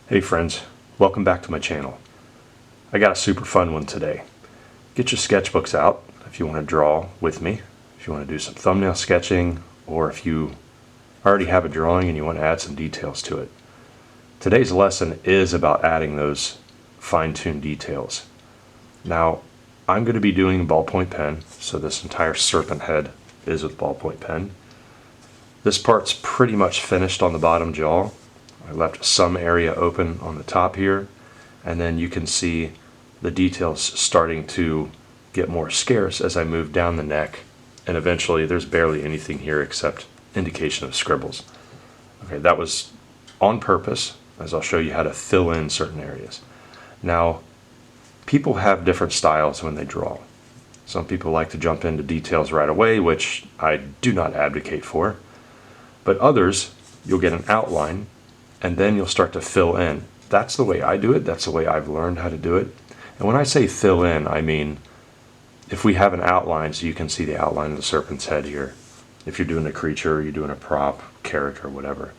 Hey friends, welcome back to my channel. I got a super fun one today. Get your sketchbooks out if you want to draw with me, if you want to do some thumbnail sketching, or if you already have a drawing and you want to add some details to it. Today's lesson is about adding those fine-tuned details. Now, I'm going to be doing ballpoint pen, so this entire serpent head is with ballpoint pen. This part's pretty much finished on the bottom jaw. I left some area open on the top here, and then you can see the details starting to get more scarce as I move down the neck, and eventually there's barely anything here except indication of scribbles. Okay, that was on purpose, as I'll show you how to fill in certain areas. Now, people have different styles when they draw. Some people like to jump into details right away, which I do not advocate for, but others, you'll get an outline and then you'll start to fill in. That's the way I do it. That's the way I've learned how to do it. And when I say fill in, I mean if we have an outline, so you can see the outline of the serpent's head here. If you're doing a creature, you're doing a prop, character, whatever.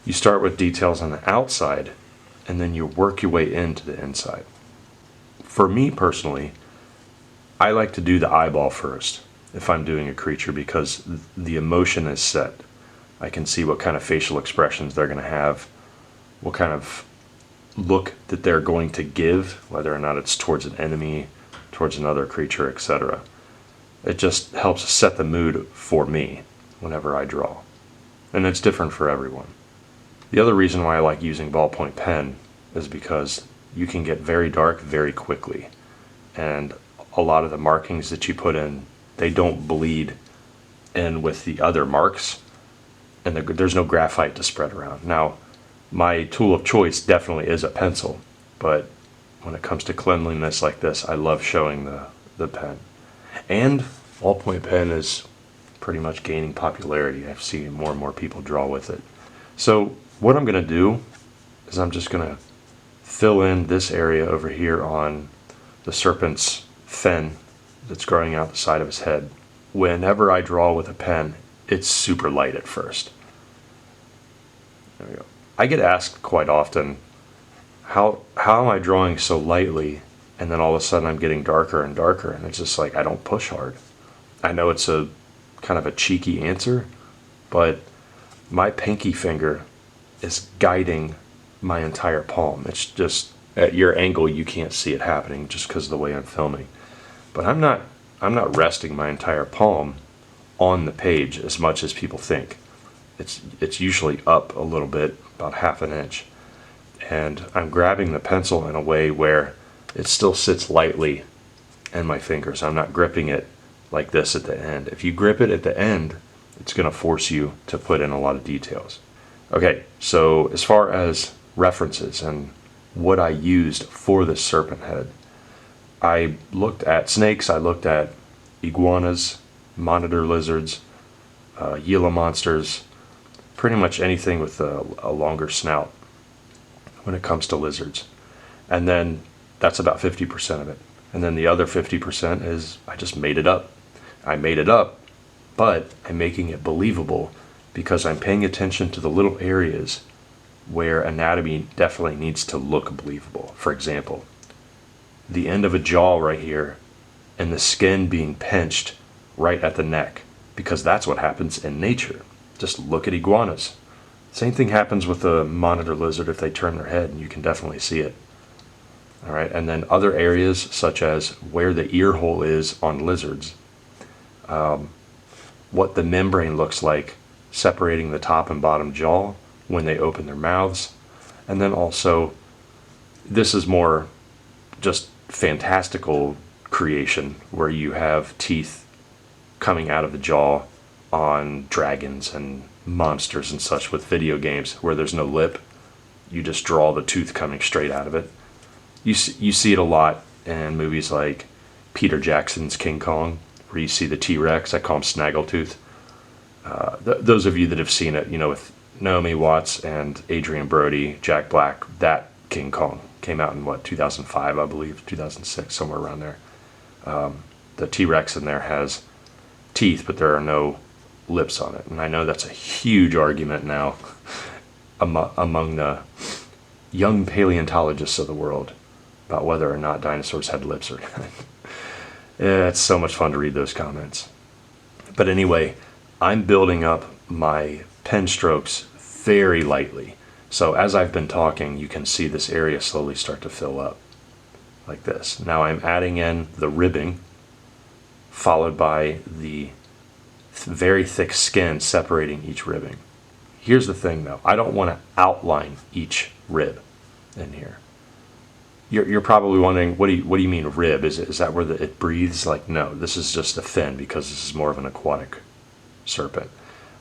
You start with details on the outside, and then you work your way into the inside. For me personally, I like to do the eyeball first if I'm doing a creature, because the emotion is set. I can see what kind of facial expressions they're going to have, what kind of look that they're going to give, whether or not it's towards an enemy, towards another creature, etc. It just helps set the mood for me whenever I draw. And it's different for everyone. The other reason why I like using ballpoint pen is because you can get very dark very quickly. And a lot of the markings that you put in, they don't bleed in with the other marks, and there's no graphite to spread around. Now, my tool of choice definitely is a pencil, but when it comes to cleanliness like this, I love showing the pen. And ballpoint pen is pretty much gaining popularity. I've seen more and more people draw with it. So what I'm going to do is I'm just going to fill in this area over here on the serpent's fin that's growing out the side of his head. Whenever I draw with a pen, it's super light at first. There we go. I get asked quite often, how am I drawing so lightly, and then all of a sudden I'm getting darker and darker, and it's just like I don't push hard. I know it's a kind of a cheeky answer, but my pinky finger is guiding my entire palm. It's just at your angle you can't see it happening just because of the way I'm filming. But I'm not resting my entire palm on the page as much as people think. It's usually up a little bit, about half an inch, and I'm grabbing the pencil in a way where it still sits lightly in my fingers. I'm not gripping it like this at the end. If you grip it at the end, it's going to force you to put in a lot of details. Okay, so as far as references and what I used for this serpent head, I looked at snakes, I looked at iguanas, monitor lizards, Gila monsters, pretty much anything with a longer snout when it comes to lizards. And then that's about 50% of it. And then the other 50% is I just made it up. I made it up, but I'm making it believable because I'm paying attention to the little areas where anatomy definitely needs to look believable. For example, the end of a jaw right here and the skin being pinched right at the neck, because that's what happens in nature. Just look at iguanas. Same thing happens with a monitor lizard if they turn their head, and you can definitely see it. All right, and then other areas such as where the ear hole is on lizards, what the membrane looks like separating the top and bottom jaw when they open their mouths, and then also this is more just fantastical creation where you have teeth coming out of the jaw on dragons and monsters and such with video games where there's no lip. You just draw the tooth coming straight out of it. You see it a lot in movies like Peter Jackson's King Kong, where you see the T-Rex. I call him Snaggletooth. Those of you that have seen it, you know, with Naomi Watts and Adrian Brody, Jack Black, that King Kong came out in 2005, I believe, 2006, somewhere around there. The T-Rex in there has teeth, but there are no lips on it. And I know that's a huge argument now among the young paleontologists of the world about whether or not dinosaurs had lips or not. It's so much fun to read those comments. But anyway, I'm building up my pen strokes very lightly. So as I've been talking, you can see this area slowly start to fill up like this. Now I'm adding in the ribbing, followed by the very thick skin separating each ribbing. Here's the thing though, I don't want to outline each rib in here. You're probably wondering, what do you mean rib? Is that where it breathes? Like, no, this is just a fin because this is more of an aquatic serpent.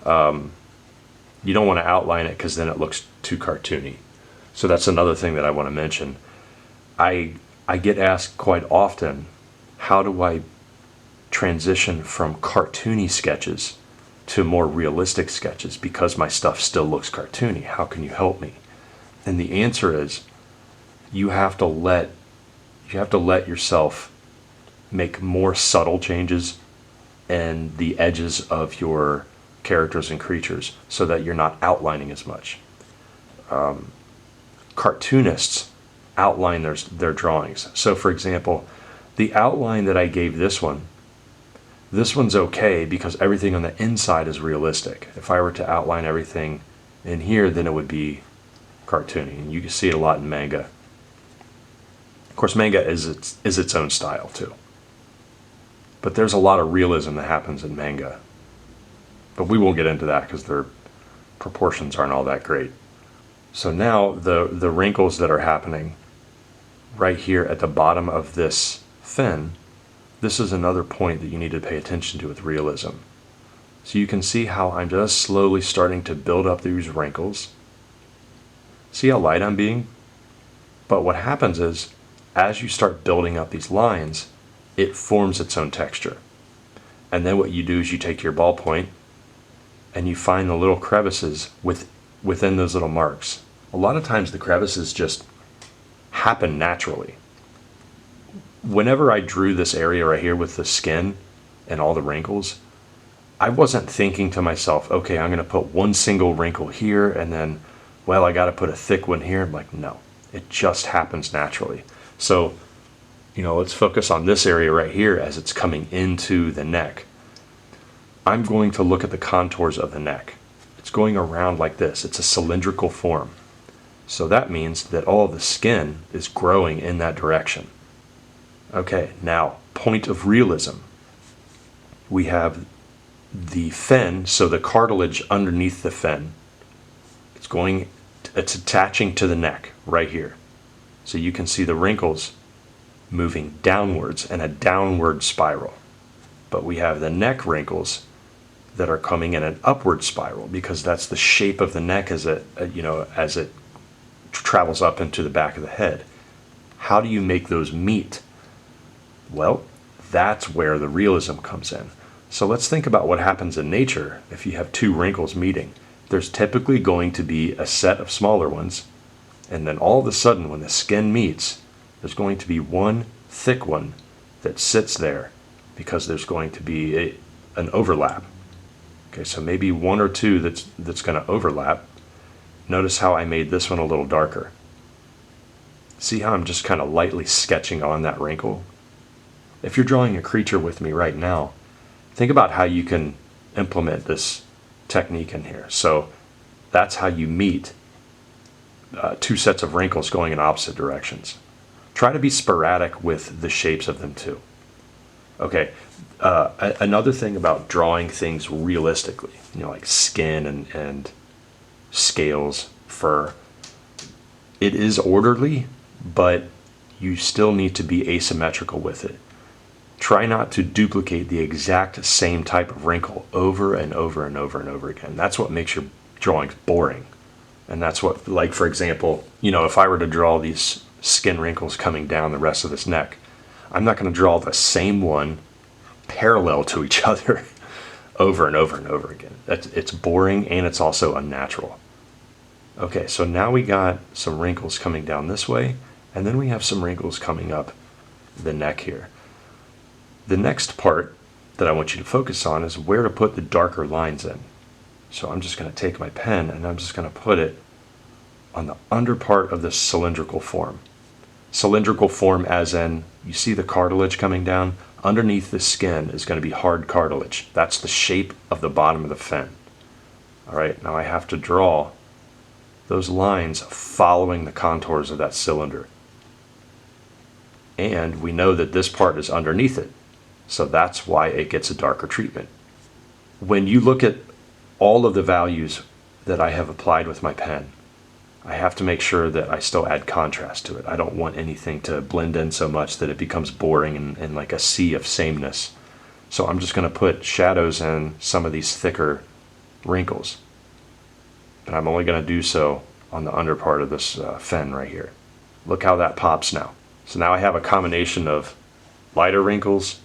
You don't want to outline it because then it looks too cartoony. So that's another thing that I want to mention. I get asked quite often, how do I transition from cartoony sketches to more realistic sketches because my stuff still looks cartoony? How can you help me? And the answer is, you have to let yourself make more subtle changes in the edges of your characters and creatures so that you're not outlining as much. Cartoonists outline their drawings. So for example, the outline that I gave this one's okay because everything on the inside is realistic. If I were to outline everything in here, then it would be cartoony. And you can see it a lot in manga. Of course, manga is its own style too. But there's a lot of realism that happens in manga. But we won't get into that because their proportions aren't all that great. So now the wrinkles that are happening right here at the bottom of this fin, this is another point that you need to pay attention to with realism. So you can see how I'm just slowly starting to build up these wrinkles. See how light I'm being? But what happens is, as you start building up these lines, it forms its own texture. And then what you do is you take your ballpoint and you find the little crevices within those little marks. A lot of times the crevices just happen naturally. Whenever I drew this area right here with the skin and all the wrinkles, I wasn't thinking to myself, okay, I'm going to put one single wrinkle here and then, well, I got to put a thick one here. I'm like, no, it just happens naturally. So, let's focus on this area right here as it's coming into the neck. I'm going to look at the contours of the neck. It's going around like this. It's a cylindrical form. So that means that all of the skin is growing in that direction. Okay, now, point of realism. We have the fin, so the cartilage underneath the fin. It's attaching to the neck right here. So you can see the wrinkles moving downwards in a downward spiral. But we have the neck wrinkles that are coming in an upward spiral because that's the shape of the neck as it travels up into the back of the head. How do you make those meet? Well, that's where the realism comes in. So let's think about what happens in nature if you have two wrinkles meeting. There's typically going to be a set of smaller ones, and then all of a sudden when the skin meets, there's going to be one thick one that sits there because there's going to be an overlap. Okay, so maybe one or two that's going to overlap. Notice how I made this one a little darker. See how I'm just kind of lightly sketching on that wrinkle? If you're drawing a creature with me right now, think about how you can implement this technique in here. So that's how you meet two sets of wrinkles going in opposite directions. Try to be sporadic with the shapes of them too. Okay, another thing about drawing things realistically, like skin and scales, fur, it is orderly, but you still need to be asymmetrical with it. Try not to duplicate the exact same type of wrinkle over and over and over and over again. That's what makes your drawings boring. And that's what, like for example, if I were to draw these skin wrinkles coming down the rest of this neck, I'm not going to draw the same one parallel to each other over and over and over again. It's boring and it's also unnatural. Okay, so now we got some wrinkles coming down this way, and then we have some wrinkles coming up the neck here. The next part that I want you to focus on is where to put the darker lines in. So I'm just going to take my pen and I'm just going to put it on the under part of this cylindrical form. Cylindrical form as in, you see the cartilage coming down? Underneath the skin is going to be hard cartilage. That's the shape of the bottom of the fin. All right, now I have to draw those lines following the contours of that cylinder. And we know that this part is underneath it, so that's why it gets a darker treatment. When you look at all of the values that I have applied with my pen, I have to make sure that I still add contrast to it. I don't want anything to blend in so much that it becomes boring and like a sea of sameness. So I'm just going to put shadows in some of these thicker wrinkles. But I'm only going to do so on the under part of this fin right here. Look how that pops now. So now I have a combination of lighter wrinkles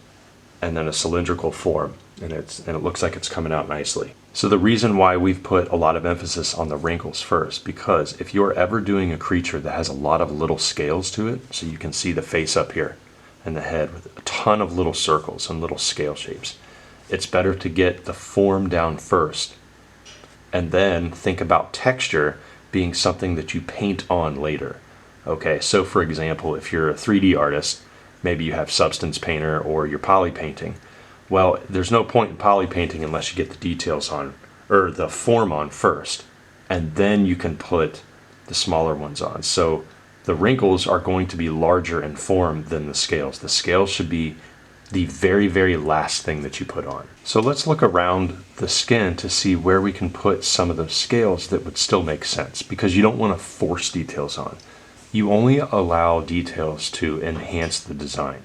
and then a cylindrical form, and it looks like it's coming out nicely. So the reason why we've put a lot of emphasis on the wrinkles first, because if you're ever doing a creature that has a lot of little scales to it, so you can see the face up here and the head with a ton of little circles and little scale shapes, it's better to get the form down first and then think about texture being something that you paint on later. Okay, so for example, if you're a 3D artist, maybe you have Substance Painter or you're poly painting. Well, there's no point in poly painting unless you get the details on, or the form on first, and then you can put the smaller ones on. So the wrinkles are going to be larger in form than the scales. The scales should be the very, very last thing that you put on. So let's look around the skin to see where we can put some of the scales that would still make sense, because you don't want to force details on. You only allow details to enhance the design.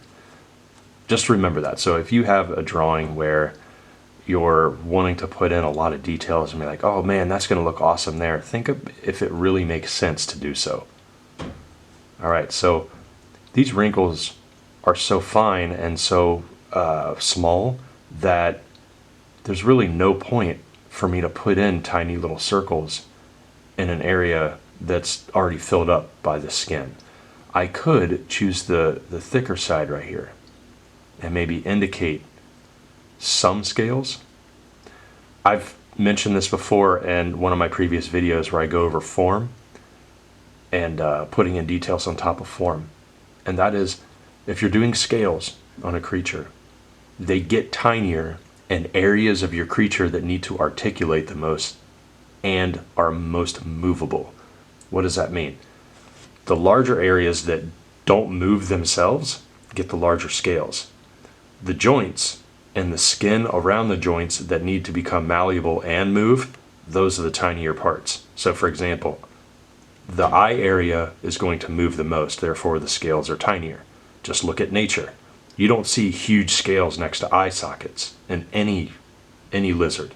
Just remember that. So if you have a drawing where you're wanting to put in a lot of details and be like, oh man, that's going to look awesome there, think of if it really makes sense to do so. All right, so these wrinkles are so fine and so small that there's really no point for me to put in tiny little circles in an area that's already filled up by the skin. I could choose the thicker side right here and maybe indicate some scales. I've mentioned this before in one of my previous videos where I go over form and putting in details on top of form. And that is, if you're doing scales on a creature, they get tinier in areas of your creature that need to articulate the most and are most movable. What does that mean? The larger areas that don't move themselves get the larger scales. The joints and the skin around the joints that need to become malleable and move, those are the tinier parts. So for example, the eye area is going to move the most, therefore the scales are tinier. Just look at nature. You don't see huge scales next to eye sockets in any lizard.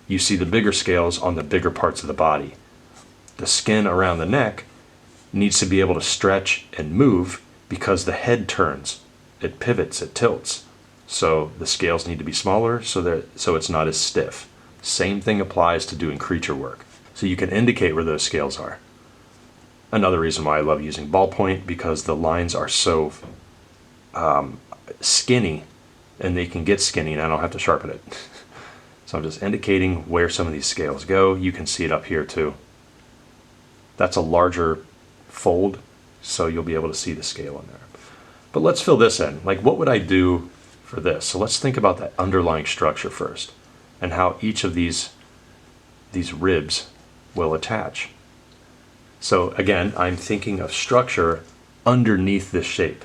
You see the bigger scales on the bigger parts of the body. The skin around the neck needs to be able to stretch and move because the head turns, it pivots, it tilts. So the scales need to be smaller so it's not as stiff. Same thing applies to doing creature work. So you can indicate where those scales are. Another reason why I love using ballpoint, because the lines are so skinny, and they can get skinny and I don't have to sharpen it. So I'm just indicating where some of these scales go. You can see it up here too. That's a larger fold, so you'll be able to see the scale in there. But let's fill this in. Like, what would I do for this? So let's think about that underlying structure first and how each of these ribs will attach. So again, I'm thinking of structure underneath this shape.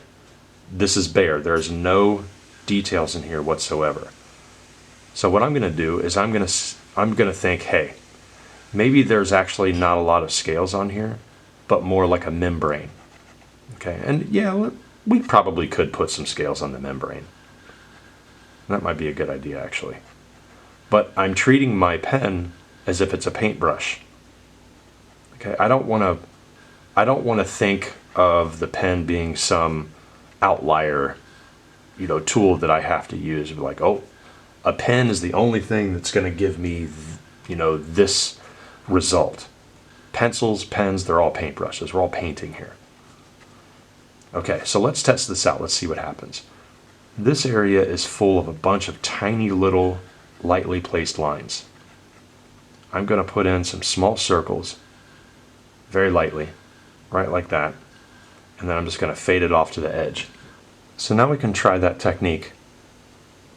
This is bare. There's no details in here whatsoever. So what I'm going to do is I'm going to think, hey, maybe there's actually not a lot of scales on here, but more like a membrane. Okay, and yeah, we probably could put some scales on the membrane. That might be a good idea, actually. But I'm treating my pen as if it's a paintbrush. Okay, I don't want to think of the pen being some outlier, tool that I have to use. Like, oh, a pen is the only thing that's going to give me, this result. Pencils, pens, they're all paintbrushes. We're all painting here. Okay, so let's test this out. Let's see what happens. This area is full of a bunch of tiny little lightly placed lines. I'm going to put in some small circles very lightly, right like that. And then I'm just going to fade it off to the edge. So now we can try that technique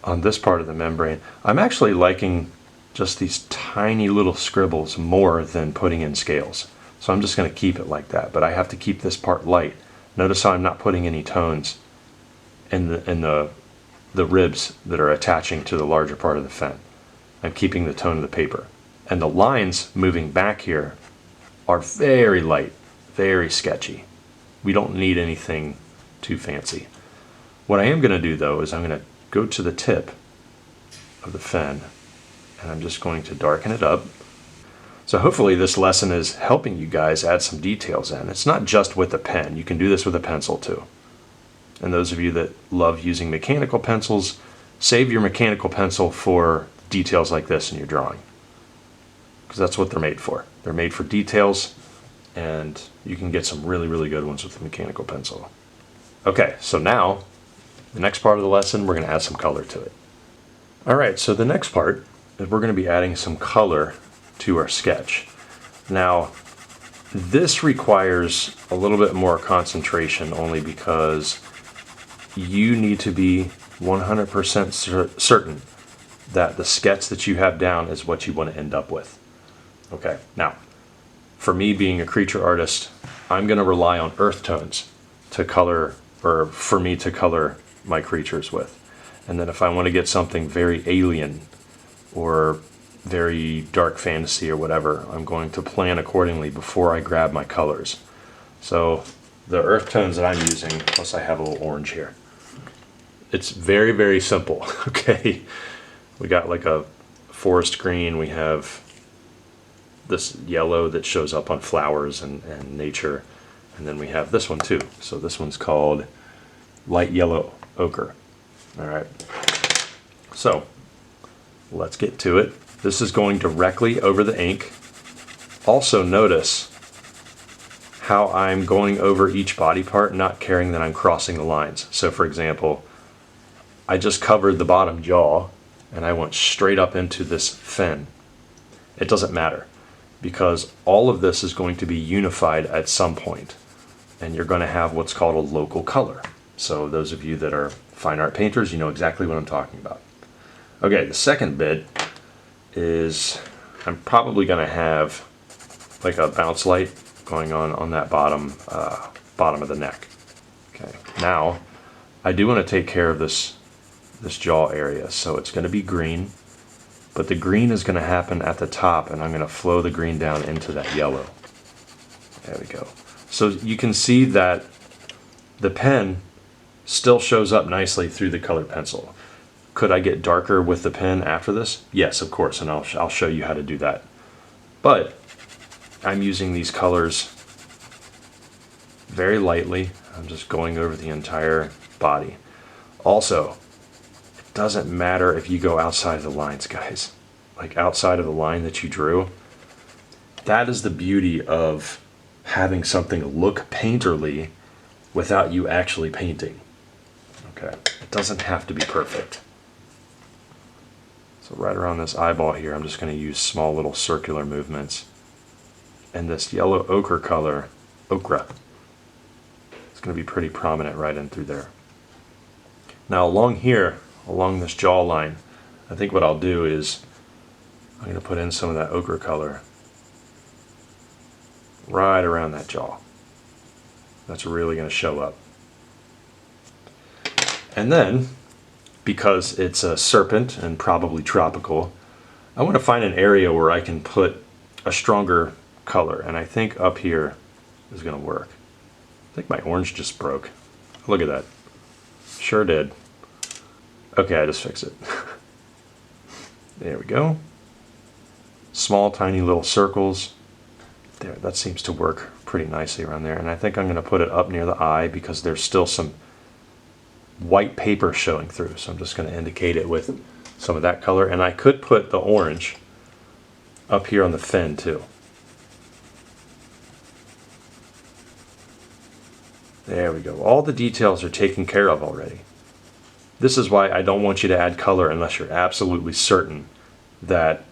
on this part of the membrane. I'm actually liking just these tiny little scribbles more than putting in scales. So I'm just going to keep it like that, but I have to keep this part light. Notice how I'm not putting any tones in the ribs that are attaching to the larger part of the fen. I'm keeping the tone of the paper. And the lines moving back here are very light, very sketchy. We don't need anything too fancy. What I am going to do though is I'm going to go to the tip of the fen and I'm just going to darken it up. So hopefully this lesson is helping you guys add some details in. It's not just with a pen. You can do this with a pencil too. And those of you that love using mechanical pencils, save your mechanical pencil for details like this in your drawing. Because that's what they're made for. They're made for details, and you can get some really, really good ones with a mechanical pencil. Okay, so now, the next part of the lesson, we're going to add some color to it. Alright, so the next part is we're going to be adding some color to our sketch. Now, this requires a little bit more concentration only because you need to be 100% certain that the sketch that you have down is what you want to end up with. Okay, now, for me being a creature artist, I'm going to rely on earth tones to color, or for me to color my creatures with. And then if I want to get something very alien or very dark fantasy or whatever, I'm going to plan accordingly before I grab my colors. So the earth tones that I'm using, plus I have a little orange here. It's very, very simple, okay? We got like a forest green, we have this yellow that shows up on flowers and nature, and then we have this one too. So this one's called light yellow ochre. All right, so let's get to it. This is going directly over the ink. Also notice how I'm going over each body part, not caring that I'm crossing the lines. So for example, I just covered the bottom jaw and I went straight up into this fin. It doesn't matter because all of this is going to be unified at some point, and you're going to have what's called a local color. So those of you that are fine art painters, you know exactly what I'm talking about. Okay, the second bit is I'm probably going to have like a bounce light going on that bottom of the neck. Okay, now I do want to take care of this jaw area, so it's going to be green, but the green is going to happen at the top, and I'm going to flow the green down into that yellow. There we go. So you can see that the pen still shows up nicely through the colored pencil. Could I get darker with the pen after this? Yes, of course, and I'll show you how to do that. But I'm using these colors very lightly. I'm just going over the entire body. Also, it doesn't matter if you go outside of the lines, guys. Like outside of the line that you drew. That is the beauty of having something look painterly without you actually painting. Okay, it doesn't have to be perfect. So right around this eyeball here, I'm just going to use small little circular movements. And this yellow ochre color, ochre, it's going to be pretty prominent right in through there. Now along here, along this jawline, I think what I'll do is I'm going to put in some of that ochre color right around that jaw. That's really going to show up. And then, because it's a serpent and probably tropical, I want to find an area where I can put a stronger color, and I think up here is going to work. I think my orange just broke. Look at that. Sure did. Okay, I just fixed it. There we go. Small, tiny little circles. There, that seems to work pretty nicely around there. And I think I'm going to put it up near the eye because there's still some white paper showing through. So I'm just going to indicate it with some of that color. And I could put the orange up here on the fin too. There we go. All the details are taken care of already. This is why I don't want you to add color unless you're absolutely certain that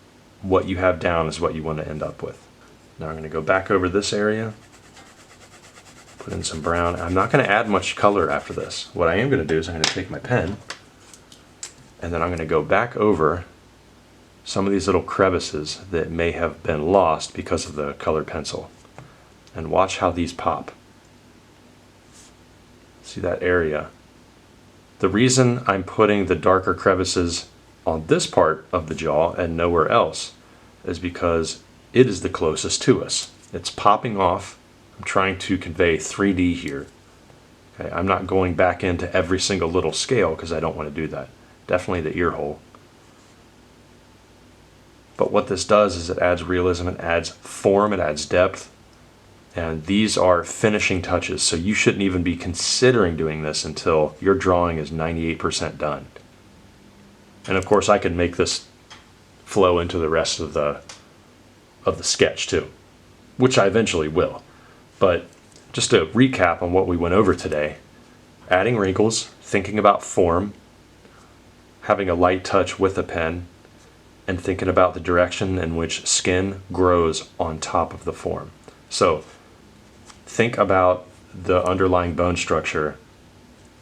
what you have down is what you want to end up with. Now I'm going to go back over this area, put in some brown. I'm not going to add much color after this. What I am going to do is I'm going to take my pen and then I'm going to go back over some of these little crevices that may have been lost because of the colored pencil. And watch how these pop. See that area? The reason I'm putting the darker crevices on this part of the jaw and nowhere else is because it is the closest to us. It's popping off. I'm trying to convey 3D here. Okay, I'm not going back into every single little scale because I don't want to do that. Definitely the ear hole. But what this does is it adds realism, it adds form, it adds depth. And these are finishing touches, so you shouldn't even be considering doing this until your drawing is 98% done. And of course I can make this flow into the rest of the sketch too, which I eventually will. But just to recap on what we went over today, adding wrinkles, thinking about form, having a light touch with a pen, and thinking about the direction in which skin grows on top of the form. So think about the underlying bone structure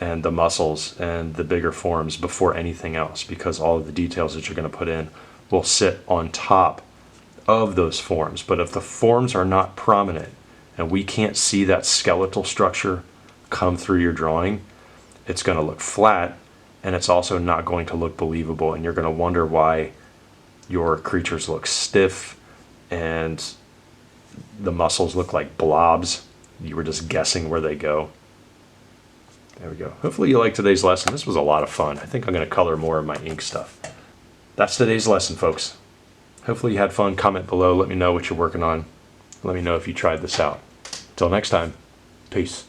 and the muscles and the bigger forms before anything else, because all of the details that you're going to put in will sit on top of those forms. But if the forms are not prominent and we can't see that skeletal structure come through your drawing, it's going to look flat, and it's also not going to look believable, and you're going to wonder why your creatures look stiff and the muscles look like blobs. You were just guessing where they go. There we go. Hopefully you liked today's lesson. This was a lot of fun. I think I'm going to color more of my ink stuff. That's today's lesson, folks. Hopefully you had fun. Comment below. Let me know what you're working on. Let me know if you tried this out. Until next time, peace.